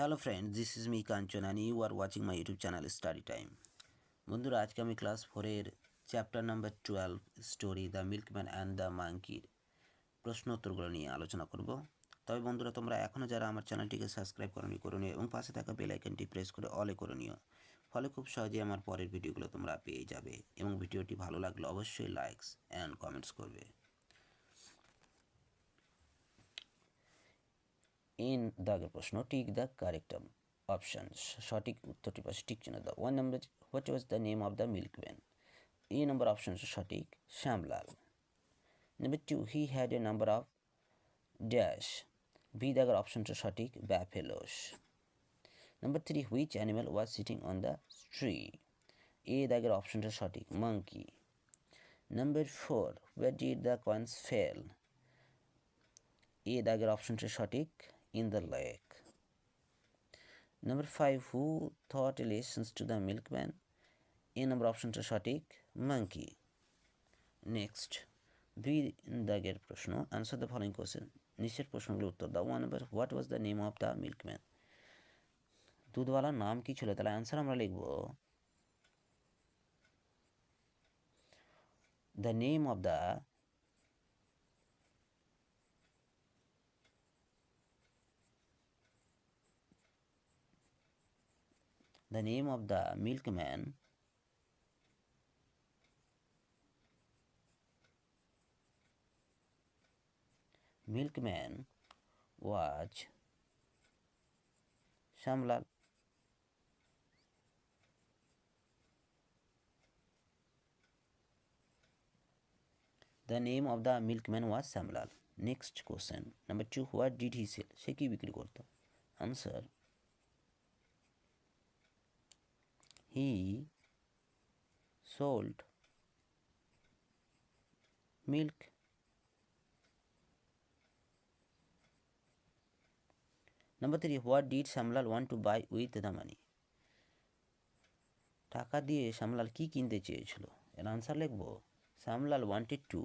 Hello friend, this is me Kanchan and you are watching my YouTube channel study time. বন্ধুরা, আজকে আমি class 4-এর chapter number 12 story the milkman and the মাঙ্কির প্রশ্ন উত্তরগুলো নিয়ে আলোচনা করব। তবে বন্ধুরা, তোমরা এখনও যারা আমার চ্যানেলটিকে সাবস্ক্রাইব করে নিও এবং পাশে থাকা বেল আইকনটি প্রেস করে অলে করে নিও, ফলে খুব সহজেই আমার পরের ভিডিওগুলো তোমরা পেয়ে যাবে। এবং ভিডিওটি ভালো লাগলে অবশ্যই লাইকস অ্যান্ড কমেন্টস করবে। ইন দাগের প্রশ্ন, টিক দ্য কারেক্ট অপশন। সঠিক উত্তরটি পাশে টিক চিহ্ন দাও। 1 নম্বর, what was the name of the milkman? A নম্বর অপশন সঠিক, Shyamlal. Number 2, he had a number of dash. B দাগের অপশন সঠিক, buffaloes. Number 3, which animal was sitting on the tree? A দাগের অপশনটা সঠিক, monkey. Number 4, where did the coins fall? A দাগের অপশনটা সঠিক, in the lake. Number 5, who taught lessons to the milkman? A number option to সঠিক, monkey. Next, দুই দাগের প্রশ্ন, answer the following question. নিচের প্রশ্নগুলোর উত্তর দাও। 1 number, what was the name of the milkman? দুধওয়ালার নাম কি ছিল? তাহলে অ্যান্সার আমরা লিখব, the name of the milkman was Shamlal. The name of the milkman was Shamlal. Next question, number 2, what did he sell? সে কি বিক্রি করতো? Answer, he sold milk. Number 3, what did Shamlal want to buy with the money? টাকা দিয়ে শ্যামলাল কি কিনতে চেয়েছিল? এর answer লিখব, Shyamlal wanted to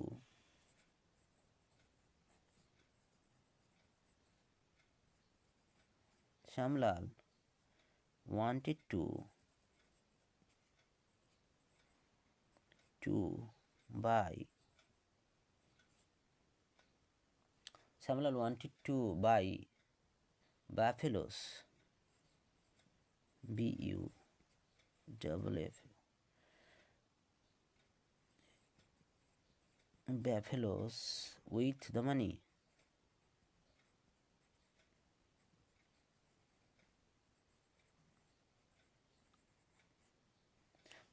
buy buffaloes, buffaloes with the money.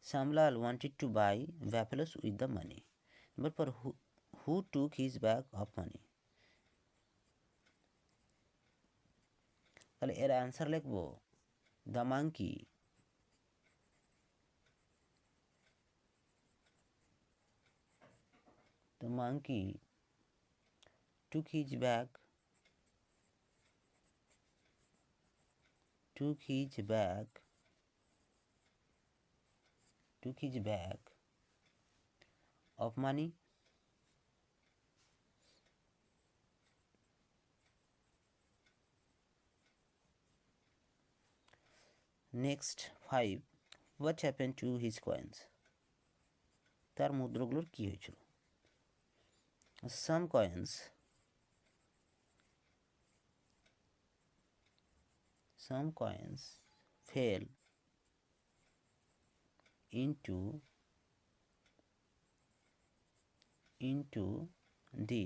Shamlal wanted to buy buffaloes with the money. But for who took his bag of money? তাহলে এর answer লিখব, the monkey took his bag of money. Next, 5, what happened to his coins? তার মুদ্রাগুলোর কি হয়েছিল? Some coins fell into the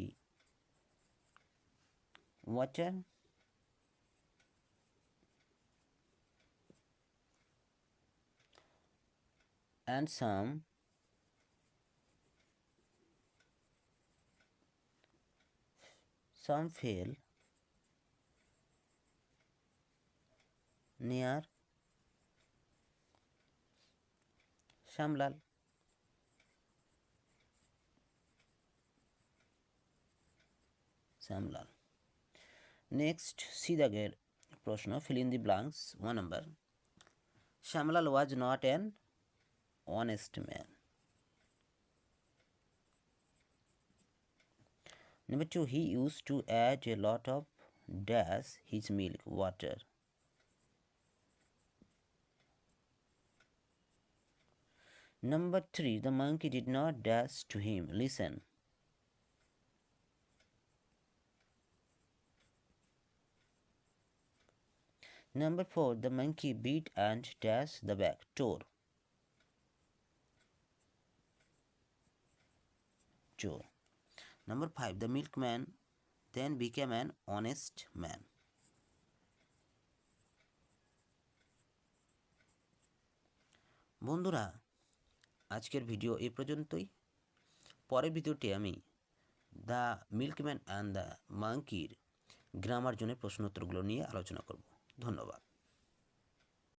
water and some fell near Shamlal. Next, see the প্রশ্ন, fill in the blanks. 1 number, Shamlal was not an honest man. Number 2, he used to add a lot of dash his milk, water. Number 3, the monkey did not dash to him. Listen. Number 4, the monkey beat and dashed the bag. Tore. Number 5, the milkman then became an honest man. বন্ধুরা, আজকের video এই পর্যন্তই। পরের ভিডিওটি আমি the milkman and the মাঙ্কির grammar জন্য প্রশ্নোত্তরগুলো নিয়ে আলোচনা করব। ধন্যবাদ।